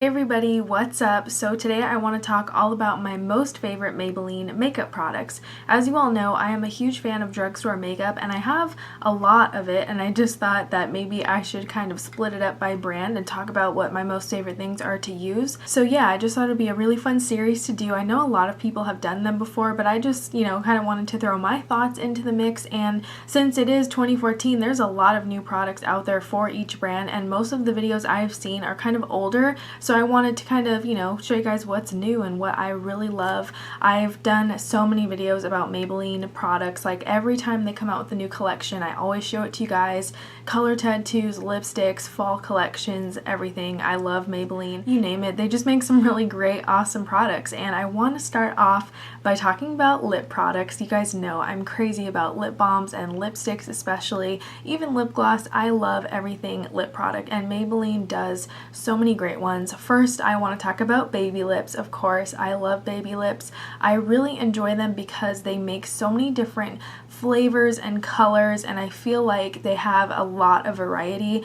Hey everybody, what's up? So today I want to talk all about my most favorite Maybelline makeup products. As you all know, I am a huge fan of drugstore makeup and I have a lot of it, and I just thought that maybe I should kind of split it up by brand and talk about what my most favorite things are to use. So yeah, I just thought it'd be a really fun series to do. I know a lot of people have done them before, but I just, kind of wanted to throw my thoughts into the mix, and since it is 2014, there's a lot of new products out there for each brand, and most of the videos I've seen are kind of older. So I wanted to kind of, show you guys what's new and what I really love. I've done so many videos about Maybelline products. Like every time they come out with a new collection, I always show it to you guys. Color tattoos, lipsticks, fall collections, everything. I love Maybelline. You name it. They just make some really great, awesome products. And I want to start off by talking about lip products. You guys know I'm crazy about lip balms and lipsticks especially. Even lip gloss. I love everything lip product, and Maybelline does so many great ones. First, I want to talk about baby lips. Of course, I love baby lips. I really enjoy them because they make so many different flavors and colors, and I feel like they have a lot of variety.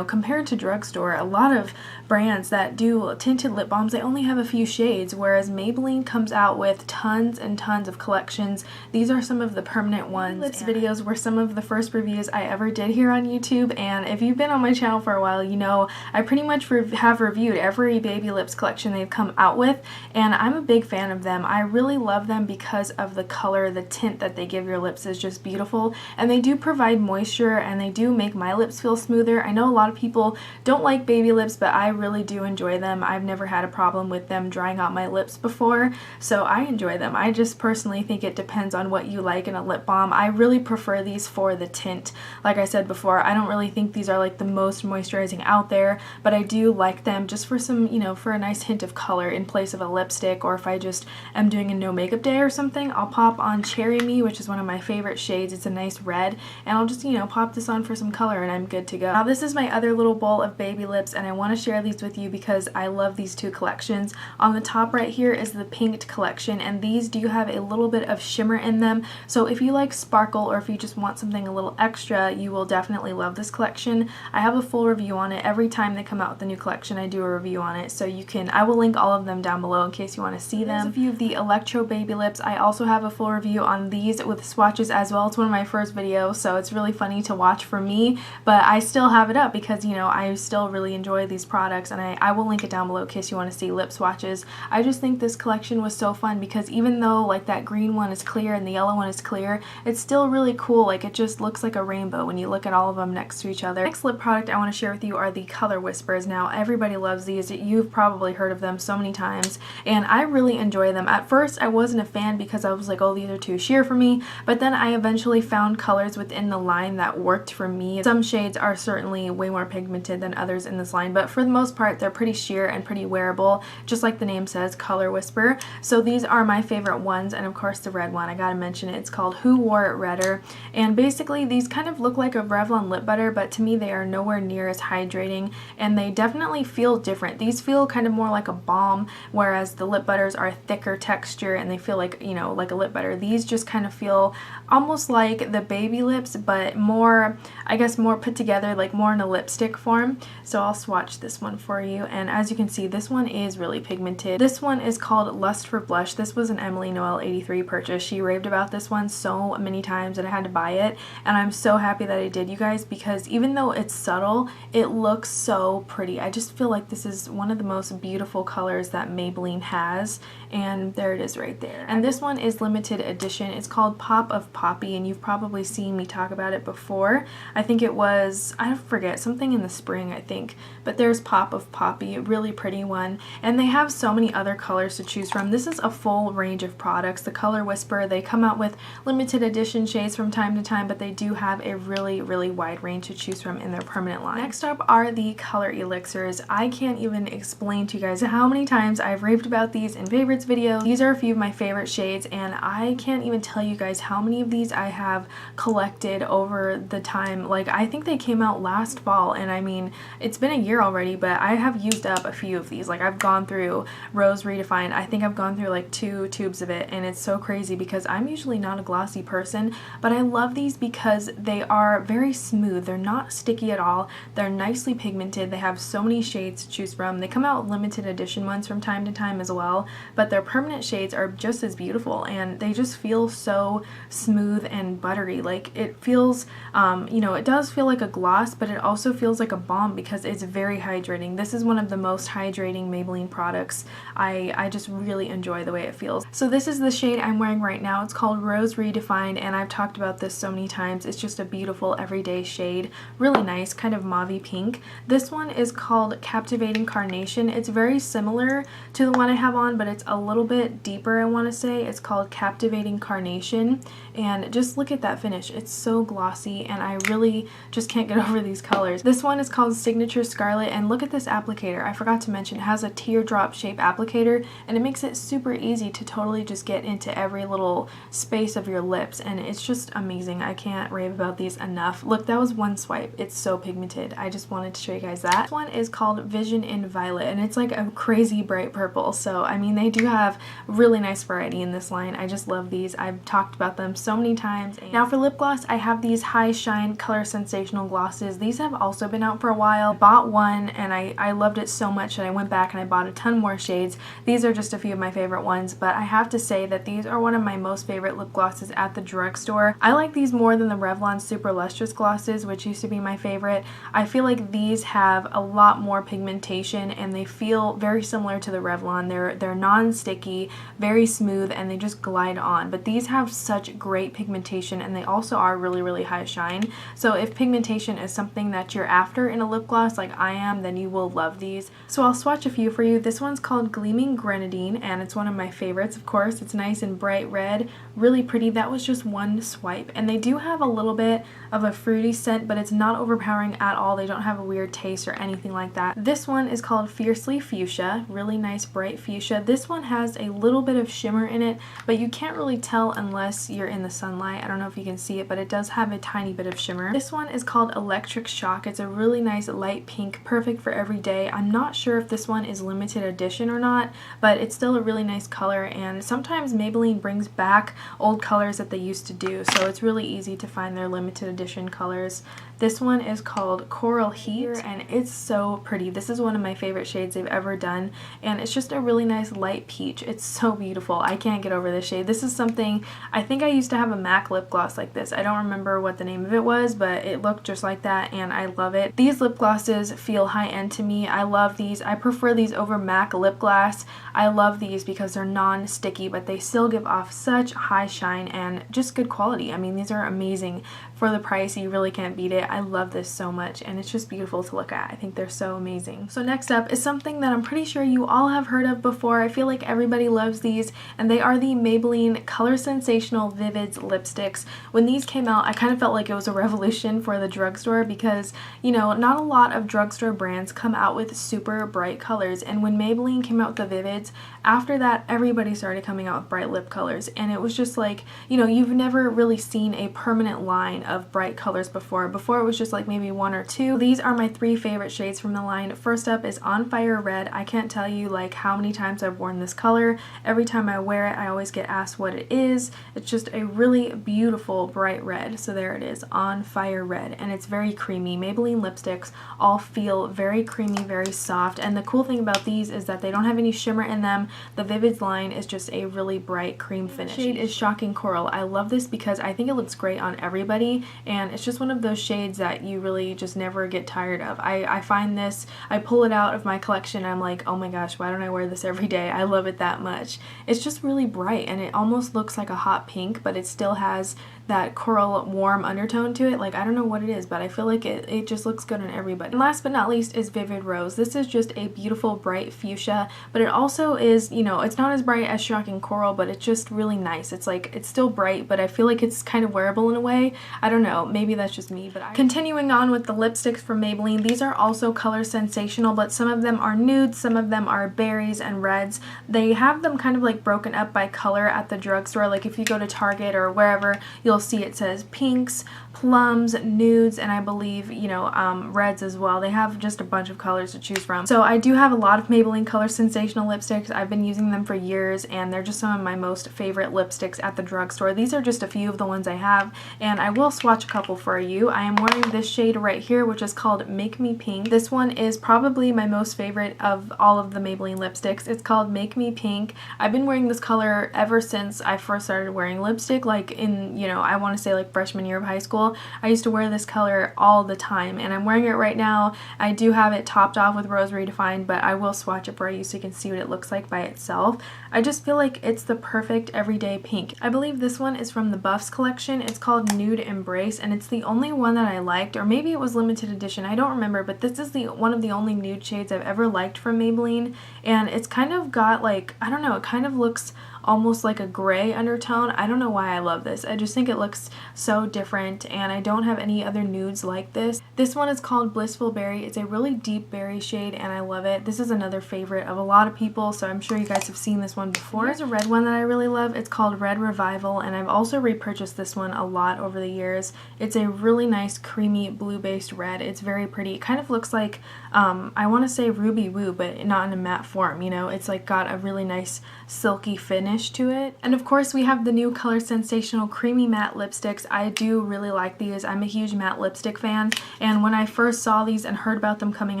Compared to drugstore, a lot of brands that do tinted lip balms, they only have a few shades, whereas Maybelline comes out with tons and tons of collections. These are some of the permanent ones. Lips videos were some of the first reviews I ever did here on YouTube, and if you've been on my channel for a while, you know I pretty much have reviewed every baby lips collection they've come out with, and I'm a big fan of them. I really love them because of the color, the tint that they give your lips is just beautiful, and they do provide moisture, and they do make my lips feel smoother. I know a lot of people don't like baby lips, but I really do enjoy them. I've never had a problem with them drying out my lips before, so I enjoy them. I just personally think it depends on what you like in a lip balm. I really prefer these for the tint. Like I said before, I don't really think these are like the most moisturizing out there, but I do like them just for some, for a nice hint of color in place of a lipstick, or if I just am doing a no makeup day or something, I'll pop on Cherry Me, which is one of my favorite shades. It's a nice red, and I'll just, pop this on for some color and I'm good to go. Now this is my other little bowl of baby lips, and I want to share these with you because I love these two collections. On the top right here is the Pinked collection, and these do have a little bit of shimmer in them, so if you like sparkle or if you just want something a little extra, you will definitely love this collection. I have a full review on it. Every time they come out with a new collection, I do a review on it, so I will link all of them down below in case you want to see them. There's a few of the Electro baby lips. I also have a full review on these with swatches as well. It's one of my first videos, so it's really funny to watch for me, but I still have it up because, I still really enjoy these products, and I will link it down below in case you want to see lip swatches. I just think this collection was so fun because even though like that green one is clear and the yellow one is clear, it's still really cool. Like it just looks like a rainbow when you look at all of them next to each other. Next lip product I want to share with you are the Color Whispers. Now everybody loves these. You've probably heard of them so many times, and I really enjoy them. At first I wasn't a fan because I was like, oh, these are too sheer for me, but then I eventually found colors within the line that worked for me. Some shades are certainly way more pigmented than others in this line, but for the most part they're pretty sheer and pretty wearable, just like the name says, Color Whisper. So these are my favorite ones, and of course the red one, I gotta mention it. It's called Who Wore It Redder, and basically these kind of look like a Revlon lip butter, but to me they are nowhere near as hydrating, and they definitely feel different. These feel kind of more like a balm, whereas the lip butters are thicker texture and they feel like, like a lip butter. These just kind of feel almost like the baby lips, but more, I guess, more put together, like more in a lipstick form. So I'll swatch this one for you, and as you can see, this one is really pigmented. This one is called Lust for Blush. This was an Emily Noel 83 purchase. She raved about this one so many times that I had to buy it, and I'm so happy that I did, you guys, because even though it's subtle, it looks so pretty. I just feel like this is one of the most beautiful colors that Maybelline has, and there it is right there. And this one is limited edition. It's called Pop of Poppy, and you've probably seen me talk about it before. I think it was, I forget, something in the spring, I think, but there's Pop of Poppy, a really pretty one, and they have so many other colors to choose from. This is a full range of products. The Color Whisper, they come out with limited edition shades from time to time, but they do have a really, really wide range to choose from in their permanent line. Next up are the Color Elixirs. I can't even explain to you guys how many times I've raved about these in favorites videos. These are a few of my favorite shades, and I can't even tell you guys how many of these I have collected over the time. Like, I think they came out last fall, and I mean, it's been a year already, but I have used up a few of these. Like, I've gone through Rose Redefined. I think I've gone through like 2 tubes of it, and it's so crazy because I'm usually not a glossy person, but I love these because they are very smooth. They're not sticky at all. They're nicely pigmented. They have so many shades shades to choose from. They come out with limited edition ones from time to time as well, but their permanent shades are just as beautiful, and they just feel so smooth and buttery. Like, it feels, you know, it does feel like a gloss, but it also feels like a balm because it's very hydrating. This is one of the most hydrating Maybelline products. I just really enjoy the way it feels. So this is the shade I'm wearing right now. It's called Rose Redefined, and I've talked about this so many times. It's just a beautiful everyday shade. Really nice, kind of mauve-y pink. This one is called Captivating Carnation. It's very similar to the one I have on, but it's a little bit deeper, I want to say. It's called Captivating Carnation, and just look at that finish. It's so glossy, and I really just can't get over these colors. This one is called Signature Scarlet, and look at this applicator. I forgot to mention it has a teardrop shape applicator, and it makes it super easy to totally just get into every little space of your lips, and it's just amazing. I can't rave about these enough. Look, that was one swipe. It's so pigmented. I just wanted to show you guys that. This one is called Vision in Violet, and it's like a crazy bright purple. So I mean, they do have really nice variety in this line. I just love these. I've talked about them so many times. And now for lip gloss, I have these High Shine Color Sensational glosses. These have also been out for a while. I bought one and I loved it so much that I went back and I bought a ton more shades. These are just a few of my favorite ones, but I have to say that these are one of my most favorite lip glosses at the drugstore. I like these more than the Revlon Super Lustrous glosses, which used to be my favorite. I feel like these have a lot more pigmentation and they feel very similar to the Revlon. They're non-sticky, very smooth, and they just glide on. But these have such great pigmentation, and they also are really, really high shine. So if pigmentation is something that you're after in a lip gloss like I am, then you will love these. So I'll swatch a few for you. This one's called Gleaming Grenadine, and it's one of my favorites, of course. It's nice and bright red, really pretty. That was just one swipe. And they do have a little bit of a fruity scent, but it's not overpowering at all. They don't have a weird taste or anything like that. This one is called Fiercely Fuchsia, really nice bright fuchsia. This one has a little bit of shimmer in it, but you can't really tell unless you're in the sunlight. I don't know if you can see it, but it does have a tiny bit of shimmer. This one is called Electric Shock. It's a really nice light pink, perfect for every day. I'm not sure if this one is limited edition or not, but it's still a really nice color, and sometimes Maybelline brings back old colors that they used to do, so it's really easy to find their limited edition colors. This one is called Coral Heat, and it's so pretty. This is one of my favorite shades they've ever done, and it's just a really nice light peach. It's so beautiful. I can't get over this shade. This is something, I think I used to have a MAC lip gloss like this. I don't remember what the name of it was, but it looked just like that, and I love it. These lip glosses feel high-end to me. I love these. I prefer these over MAC lip gloss. I love these because they're non-sticky, but they still give off such high shine and just good quality. I mean, these are amazing for the price. You really can't beat it. I love this so much, and it's just beautiful to look at. I think they're so amazing. So next up is something that I'm pretty sure you all have heard of before. I feel like everybody loves these, and they are the Maybelline Colorsensational Vivids lipsticks. When these came out, I kind of felt like it was a revolution for the drugstore because, you know, not a lot of drugstore brands come out with super bright colors, and when Maybelline came out with the Vivids, after that everybody started coming out with bright lip colors, and it was just like, you know, you've never really seen a permanent line of bright colors before. Before it was just like maybe one or two. These are my three favorite shades from the line. First up is On Fire Red. I can't tell you like how many times I've worn this color. Every time I wear it, I always get asked what it is. It's just a really beautiful bright red. So there it is, On Fire Red, and it's very creamy. Maybelline lipsticks all feel very creamy, very soft, and the cool thing about these is that they don't have any shimmer in them. The Vivids line is just a really bright cream finish. The shade is Shocking Coral. I love this because I think it looks great on everybody, and it's just one of those shades that you really just never get tired of. I find this, I pull it out of my collection and I'm like, oh my gosh, why don't I wear this every day? I love it that much. It's just really bright, and it almost looks like a hot pink, but it still has that coral warm undertone to it. Like, I don't know what it is, but I feel like it just looks good on everybody. And last but not least is Vivid Rose. This is just a beautiful bright fuchsia, but it also is, you know, it's not as bright as Shocking Coral, but it's just really nice. It's like, it's still bright, but I feel like it's kind of wearable in a way. I don't know, maybe that's just me, but Continuing on with the lipsticks from Maybelline, these are also color sensational, but some of them are nudes, some of them are berries and reds. They have them kind of like broken up by color at the drugstore. Like if you go to Target or wherever, you'll you'll see it says pinks, plums, nudes, and I believe, you know, reds as well. They have just a bunch of colors to choose from. So I do have a lot of Maybelline Color Sensational lipsticks. I've been using them for years, and they're just some of my most favorite lipsticks at the drugstore. These are just a few of the ones I have, and I will swatch a couple for you. I am wearing this shade right here, which is called Make Me Pink. This one is probably my most favorite of all of the Maybelline lipsticks. It's called Make Me Pink. I've been wearing this color ever since I first started wearing lipstick, like in, you know, I want to say like freshman year of high school. I used to wear this color all the time, and I'm wearing it right now. I do have it topped off with Rose Redefined, but I will swatch it for you so you can see what it looks like by itself. I just feel like it's the perfect everyday pink. I believe this one is from the Buffs collection. It's called Nude Embrace, and it's the only one that I liked, or maybe it was limited edition. I don't remember, but this is one of the only nude shades I've ever liked from Maybelline, and it's kind of got like, I don't know, it kind of looks almost like a gray undertone. I don't know why I love this. I just think it looks so different, and I don't have any other nudes like this. This one is called Blissful Berry. It's a really deep berry shade, and I love it. This is another favorite of a lot of people, so I'm sure you guys have seen this one before. There's a red one that I really love. It's called Red Revival, and I've also repurchased this one a lot over the years. It's a really nice creamy blue-based red. It's very pretty. It kind of looks like, I want to say Ruby Woo, but not in a matte form, you know? It's like got a really nice silky finish to it. And of course we have the new Color Sensational Creamy Matte Lipsticks. I do really like these. I'm a huge matte lipstick fan, and when I first saw these and heard about them coming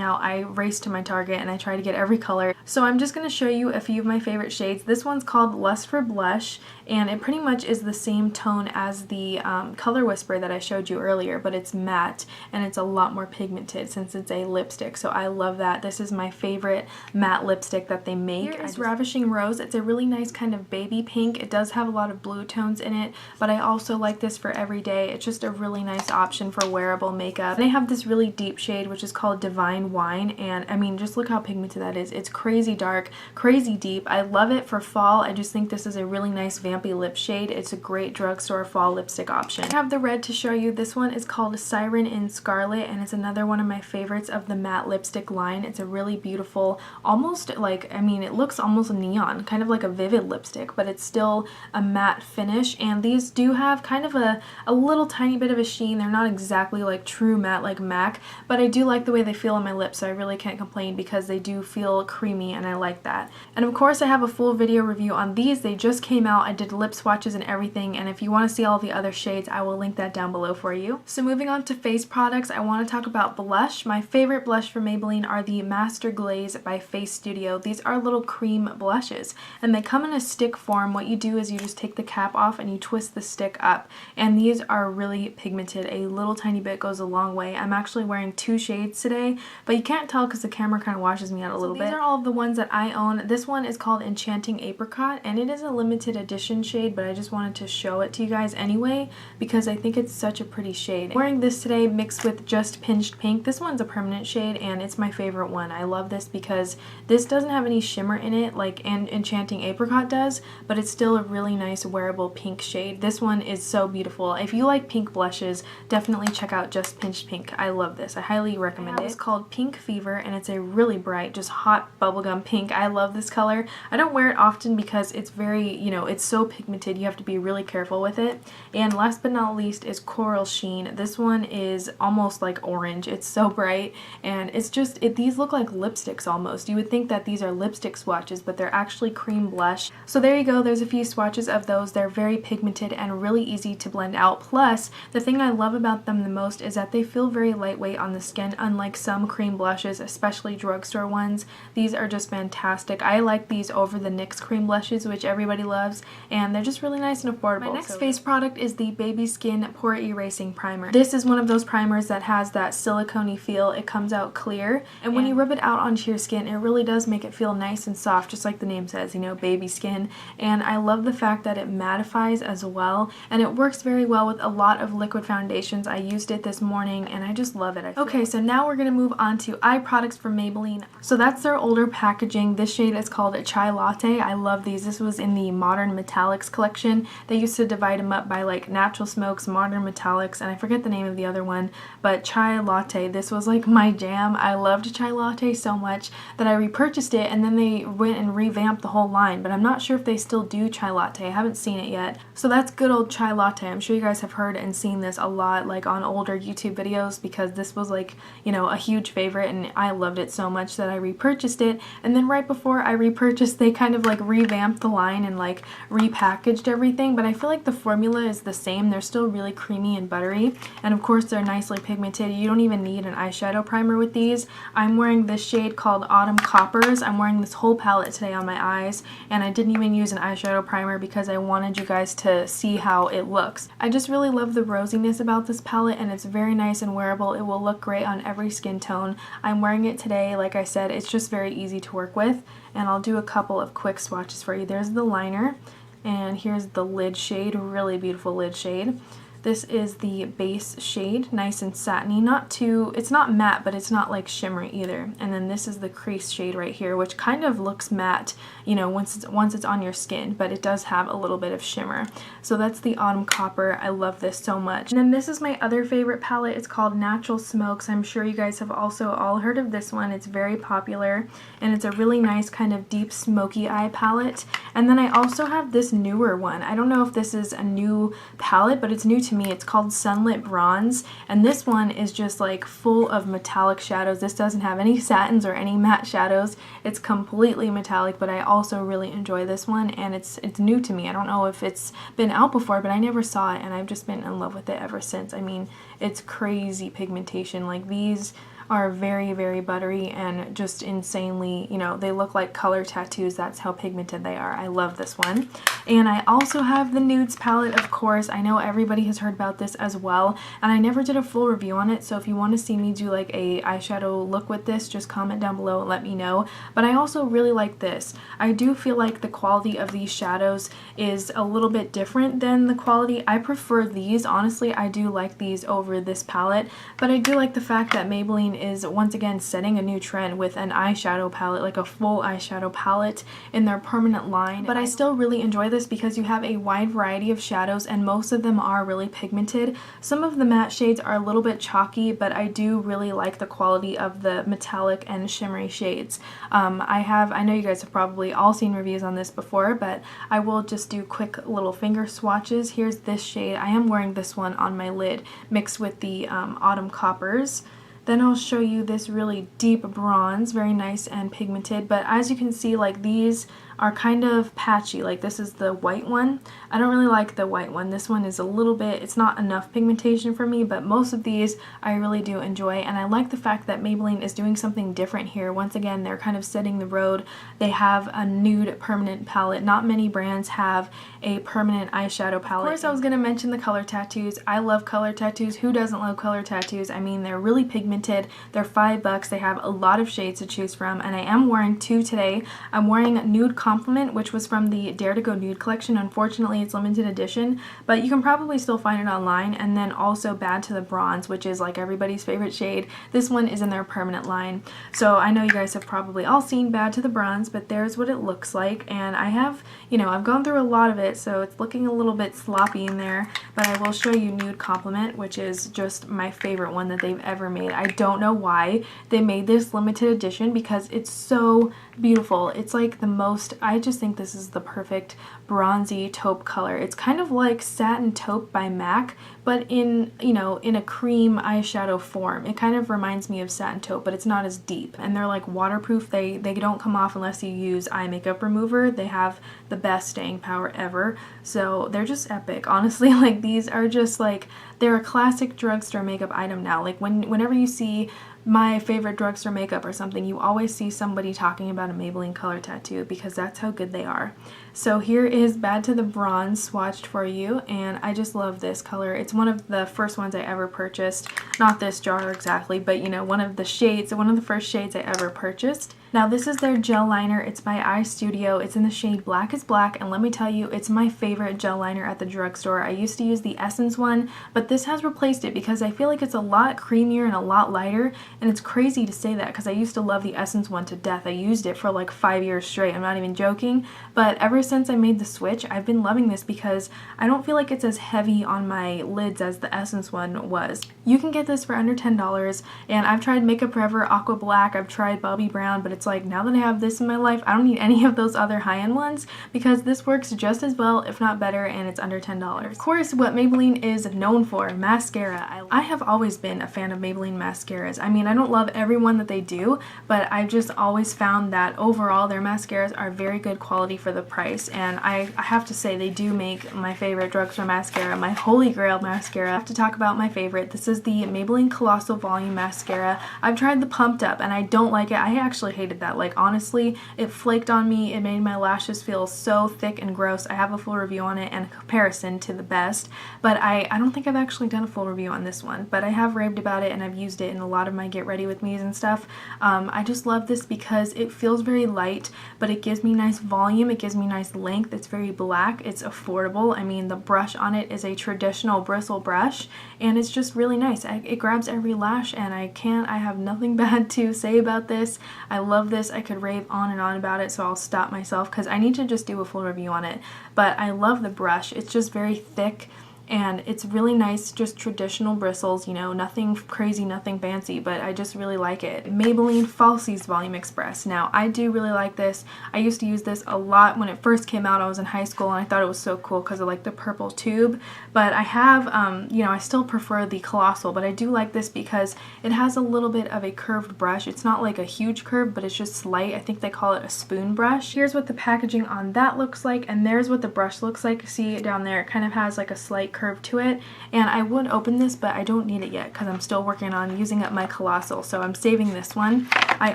out, I raced to my Target and I tried to get every color. So I'm just going to show you a few of my favorite shades. This one's called Lust for Blush, and it pretty much is the same tone as the Color Whisper that I showed you earlier, but it's matte and it's a lot more pigmented since it's a lipstick, so I love that. This is my favorite matte lipstick that they make. Here is Ravishing Rose. It's a really nice kind of baby pink. It does have a lot of blue tones in it, but I also like this for every day. It's just a really nice option for wearable makeup. And I have this really deep shade which is called Divine Wine, and I mean, just look how pigmented that is. It's crazy dark, crazy deep. I love it for fall. I just think this is a really nice vampy lip shade. It's a great drugstore fall lipstick option. I have the red to show you. This one is called Siren in Scarlet, and it's another one of my favorites of the matte lipstick line. It's a really beautiful, almost like, I mean, it looks almost neon, kind of like a vivid lipstick, but it's still a matte finish, and these do have kind of a little tiny bit of a sheen. They're not exactly like true matte like MAC, but I do like the way they feel on my lips, so I really can't complain because they do feel creamy and I like that. And of course I have a full video review on these. They just came out. I did lip swatches and everything, and if you want to see all the other shades, I will link that down below for you. So moving on to face products, I want to talk about blush. My favorite blush from Maybelline are the Master Glaze by Face Studio. These are little cream blushes, and they come in a stick form. What you do is you just take the cap off and you twist the stick up, and these are really pigmented. A little tiny bit goes a long way. I'm actually wearing two shades today, but you can't tell because the camera kind of washes me out a little bit. These are all of the ones that I own. This one is called Enchanting Apricot, and it is a limited edition shade, but I just wanted to show it to you guys anyway because I think it's such a pretty shade. I'm wearing this today mixed with Just Pinched Pink. This one's a permanent shade, and it's my favorite one. I love this because this doesn't have any shimmer in it like Enchanting Apricot does, but it's still a really nice wearable pink shade. This one is so beautiful. If you like pink blushes, definitely check out Just Pinched Pink. I love this. I highly recommend it. It's called Pink Fever, and it's a really bright, just hot bubblegum pink. I love this color. I don't wear it often because it's very, you know, it's so pigmented. You have to be really careful with it. And last but not least is Coral Sheen. This one is almost like orange. It's so bright, and it's just, these look like lipsticks almost. You would think that these are lipstick swatches, but they're actually cream blush. So there you go. There's a few swatches of those. They're very pigmented and really easy to blend out. Plus, the thing I love about them the most is that they feel very lightweight on the skin, unlike some cream blushes, especially drugstore ones. These are just fantastic. I like these over the NYX cream blushes, which everybody loves, and they're just really nice and affordable. My next face product is the Baby Skin Pore Erasing Primer. This is one of those primers that has that silicone-y feel. It comes out clear, and when you rub it out onto your skin, it really does make it feel nice and soft, just like the name says, you know, baby skin. And I love the fact that it mattifies as well, and it works very well with a lot of liquid foundations. I used it this morning and I just love it. Okay, so now we're gonna move on to eye products from Maybelline. So that's their older packaging. This shade is called Chai Latte. I love these. This was in the Modern Metallics collection. They used to divide them up by like Natural Smokes, Modern Metallics, and I forget the name of the other one, but Chai Latte, this was like my jam. I loved Chai Latte so much that I repurchased it, and then they went and revamped the whole line, but I'm not sure if they still do chai latte. I haven't seen it yet. So that's good old chai latte. I'm sure you guys have heard and seen this a lot, like on older YouTube videos, because this was like, you know, a huge favorite and I loved it so much that I repurchased it. And then right before I repurchased, they kind of like revamped the line and like repackaged everything, but I feel like the formula is the same. They're still really creamy and buttery, and of course they're nicely pigmented. You don't even need an eyeshadow primer with these. I'm wearing this shade called Autumn Coppers. I'm wearing this whole palette today on my eyes, and I didn't even use an eyeshadow primer because I wanted you guys to see how it looks. I just really love the rosiness about this palette, and it's very nice and wearable. It will look great on every skin tone. I'm wearing it today. Like I said, it's just very easy to work with, and I'll do a couple of quick swatches for you. There's the liner, and here's the lid shade, really beautiful lid shade. This is the base shade, nice and satiny, not too, it's not matte, but it's not like shimmery either. And then this is the crease shade right here, which kind of looks matte, you know, once it's on your skin, but it does have a little bit of shimmer. So that's the Autumn Copper. I love this so much. And then this is my other favorite palette. It's called Natural Smokes. I'm sure you guys have also all heard of this one. It's very popular, and it's a really nice kind of deep smoky eye palette. And then I also have this newer one. I don't know if this is a new palette, but it's new to me. It's called Sunlit Bronze, and this one is just like full of metallic shadows. This doesn't have any satins or any matte shadows. It's completely metallic, but I also really enjoy this one, and it's new to me. I don't know if it's been out before, but I never saw it, and I've just been in love with it ever since. I mean, it's crazy pigmentation. Like, these are very, very buttery and just insanely, you know, they look like color tattoos. That's how pigmented they are. I love this one. And I also have the Nudes palette, of course. I know everybody has heard about this as well, and I never did a full review on it, so if you want to see me do like a eyeshadow look with this, just comment down below and let me know. But I also really like this. I do feel like the quality of these shadows is a little bit different than the quality. I prefer these. Honestly, I do like these over this palette, but I do like the fact that Maybelline is once again setting a new trend with an eyeshadow palette, like a full eyeshadow palette in their permanent line. But I still really enjoy this because you have a wide variety of shadows, and most of them are really pigmented. Some of the matte shades are a little bit chalky, but I do really like the quality of the metallic and shimmery shades. I know you guys have probably all seen reviews on this before, but I will just do quick little finger swatches. Here's this shade. I am wearing this one on my lid mixed with the Autumn Coppers. Then I'll show you this really deep bronze, very nice and pigmented, but as you can see, like, these are kind of patchy. Like, this is the white one. I don't really like the white one. This one is a little bit, it's not enough pigmentation for me, but most of these I really do enjoy, and I like the fact that Maybelline is doing something different here. Once again, they're kind of setting the road. They have a nude permanent palette. Not many brands have a permanent eyeshadow palette. Of course, I was going to mention the color tattoos. I love color tattoos. Who doesn't love color tattoos? I mean, they're really pigmented. They're $5. They have a lot of shades to choose from, and I am wearing two today. I'm wearing Nude Compliment, which was from the Dare to Go Nude collection. Unfortunately, it's limited edition, but you can probably still find it online. And then also Bad to the Bronze, which is like everybody's favorite shade. This one is in their permanent line. So I know you guys have probably all seen Bad to the Bronze, but there's what it looks like. And I have, you know, I've gone through a lot of it, so it's looking a little bit sloppy in there, but I will show you Nude Compliment, which is just my favorite one that they've ever made. I don't know why they made this limited edition because it's so beautiful. It's like the most, I just think this is the perfect bronzy taupe color. It's kind of like Satin Taupe by MAC, but in, you know, in a cream eyeshadow form. It kind of reminds me of Satin Taupe, but it's not as deep. And they're like waterproof. They don't come off unless you use eye makeup remover. They have the best staying power ever. So they're just epic. Honestly, like, these are just like, they're a classic drugstore makeup item now. Like, whenever you see my favorite drugstore makeup or something, you always see somebody talking about a Maybelline color tattoo because that's how good they are. So here is Bad to the Bronze swatched for you, and I just love this color. It's one of the first ones I ever purchased. Not this jar exactly, but you know, one of the shades, one of the first shades I ever purchased. Now this is their gel liner. It's by Eye Studio. It's in the shade Black is Black, and let me tell you, it's my favorite gel liner at the drugstore. I used to use the Essence one, but this has replaced it because I feel like it's a lot creamier and a lot lighter, And it's crazy to say that because I used to love the Essence one to death. I used it for like 5 years straight. I'm not even joking. But ever since I made the switch, I've been loving this because I don't feel like it's as heavy on my lids as the Essence one was. You can get this for under $10, and I've tried Makeup Forever Aqua Black, I've tried Bobbi Brown, but it's like now that I have this in my life, I don't need any of those other high-end ones because this works just as well, if not better, and it's under $10. Of course, what Maybelline is known for, mascara. I have always been a fan of Maybelline mascaras. I mean, I don't love every one that they do, but I've just always found that overall their mascaras are very good quality for the price, and I have to say they do make my favorite drugstore mascara, my holy grail mascara. I have to talk about my favorite. This is the Maybelline Colossal Volume Mascara. I've tried the Pumped Up and I don't like it. I actually hated that. Like, honestly, it flaked on me. It made my lashes feel so thick and gross. I have a full review on it and a comparison to the best, but I don't think I've actually done a full review on this one, but I have raved about it and I've used it in a lot of my get ready with me's and stuff. I just love this because it feels very light, but it gives me nice volume. It gives me nice length. It's very black. It's affordable. I mean, the brush on it is a traditional bristle brush and it's just really nice. It grabs every lash and I have nothing bad to say about this. I love this. I could rave on and on about it, so I'll stop myself because I need to just do a full review on it. But I love the brush. It's just very thick and it's really nice, just traditional bristles, you know, nothing crazy, nothing fancy, but I just really like it. Maybelline Falsies Volume Express. Now, I do really like this. I used to use this a lot when it first came out. I was in high school and I thought it was so cool because of like the purple tube, but I have, you know, I still prefer the Colossal, but I do like this because it has a little bit of a curved brush. It's not like a huge curve, but it's just slight. I think they call it a spoon brush. Here's what the packaging on that looks like, and there's what the brush looks like. See down there, it kind of has like a slight curve to it, and I would open this, but I don't need it yet because I'm still working on using up my Colossal, so I'm saving this one. I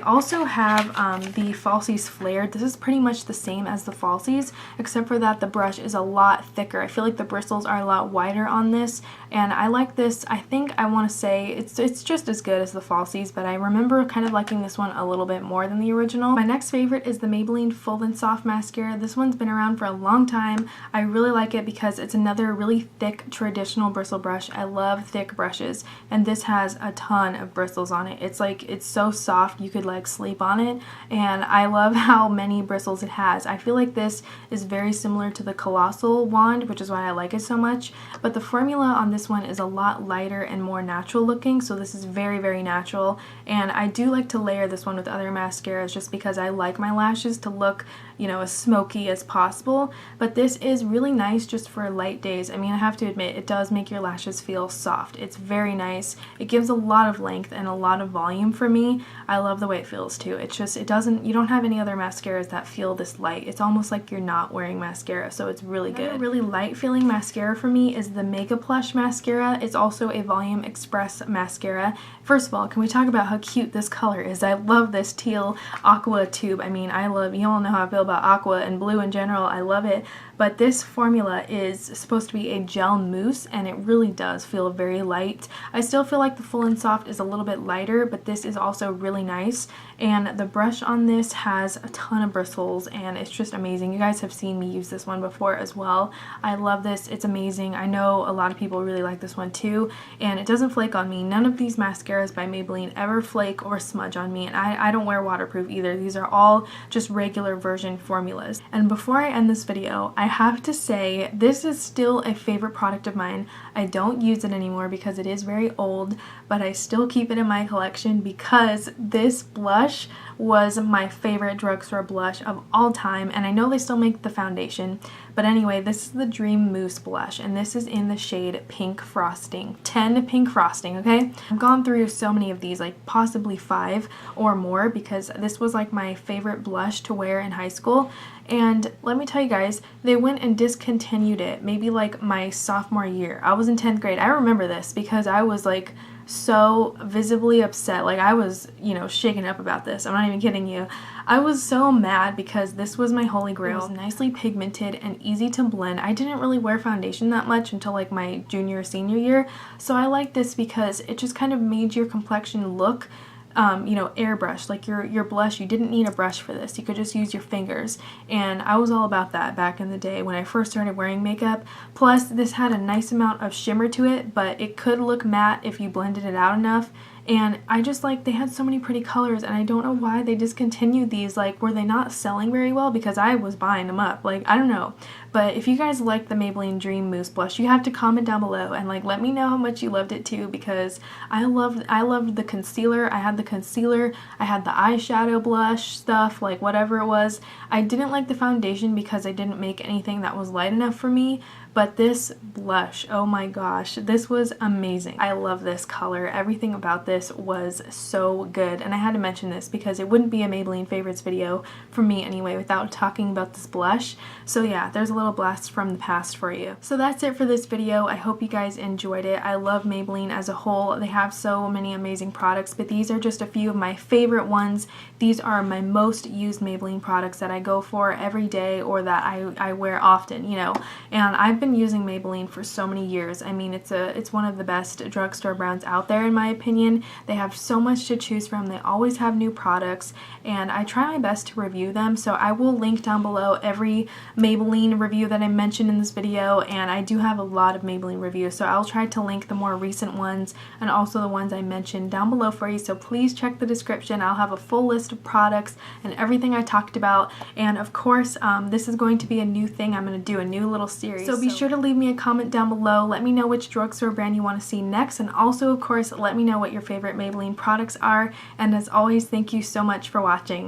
also have the Falsies Flared. This is pretty much the same as the Falsies, except for that the brush is a lot thicker. I feel like the bristles are a lot wider on this, and I like this. I think I want to say it's just as good as the Falsies, but I remember kind of liking this one a little bit more than the original. My next favorite is the Maybelline Full and Soft Mascara. This one's been around for a long time. I really like it because it's another really thick traditional bristle brush. I love thick brushes, and this has a ton of bristles on it. It's so soft you could like sleep on it, and I love how many bristles it has. I feel like this is very similar to the Colossal wand, which is why I like it so much, but the formula on this one is a lot lighter and more natural looking, so this is very, very natural, and I do like to layer this one with other mascaras just because I like my lashes to look, you know, as smoky as possible, but this is really nice just for light days. I mean, I have to admit, it does make your lashes feel soft. It's very nice. It gives a lot of length and a lot of volume for me. I love the way it feels too. It's just, you don't have any other mascaras that feel this light. It's almost like you're not wearing mascara, so it's really good. Another really light feeling mascara for me is the Mega Plush mascara. It's also a Volume Express mascara. First of all, can we talk about how cute this color is? I love this teal aqua tube. I mean, you all know how I feel about aqua and blue in general. I love it. But this formula is supposed to be a gel mousse, and it really does feel very light. I still feel like the Full and Soft is a little bit lighter, but this is also really nice. And the brush on this has a ton of bristles, and it's just amazing. You guys have seen me use this one before as well. I love this. It's amazing. I know a lot of people really like this one too, and it doesn't flake on me. None of these mascaras by Maybelline ever flake or smudge on me, and I don't wear waterproof either. These are all just regular version formulas. And before I end this video, I have to say this is still a favorite product of mine. I don't use it anymore because it is very old, but I still keep it in my collection because this blush was my favorite drugstore blush of all time, and I know they still make the foundation, but anyway, this is the Dream Mousse blush, and this is in the shade Pink Frosting. 10 Pink Frosting, okay? I've gone through so many of these, like possibly 5 or more, because this was like my favorite blush to wear in high school, and let me tell you guys, they went and discontinued it maybe like my sophomore year. I was in 10th grade. I remember this because I was like so visibly upset. Like, I was, you know, shaken up about this. I'm not even kidding you. I was so mad because this was my holy grail. It was nicely pigmented and easy to blend. I didn't really wear foundation that much until like my junior or senior year, so I like this because it just kind of made your complexion look you know, airbrush, like your blush. You didn't need a brush for this. You could just use your fingers, and I was all about that back in the day when I first started wearing makeup. Plus, this had a nice amount of shimmer to it, but it could look matte if you blended it out enough, and I just like, they had so many pretty colors, and I don't know why they discontinued these. Like, were they not selling very well? Because I was buying them up. Like, I don't know. But if you guys like the Maybelline Dream Mousse Blush, you have to comment down below and like let me know how much you loved it too, because I loved the concealer. I had the concealer, I had the eyeshadow blush stuff, like whatever it was. I didn't like the foundation because I didn't make anything that was light enough for me, but this blush, oh my gosh, this was amazing. I love this color. Everything about this was so good, and I had to mention this because it wouldn't be a Maybelline favorites video for me anyway without talking about this blush. So yeah, there's a little blast from the past for you. So that's it for this video. I hope you guys enjoyed it. I love Maybelline as a whole. They have so many amazing products, but these are just a few of my favorite ones. These are my most used Maybelline products that I go for every day, or that I wear often, you know, and I've been using Maybelline for so many years. I mean, it's one of the best drugstore brands out there in my opinion. They have so much to choose from. They always have new products, and I try my best to review them, so I will link down below every Maybelline review that I mentioned in this video, and I do have a lot of Maybelline reviews, so I'll try to link the more recent ones and also the ones I mentioned down below for you, so please check the description. I'll have a full list of products and everything I talked about, and of course this is going to be a new thing. I'm going to do a new little series, so be sure to leave me a comment down below. Let me know which drugstore brand you want to see next, and also of course let me know what your favorite Maybelline products are, and as always, thank you so much for watching.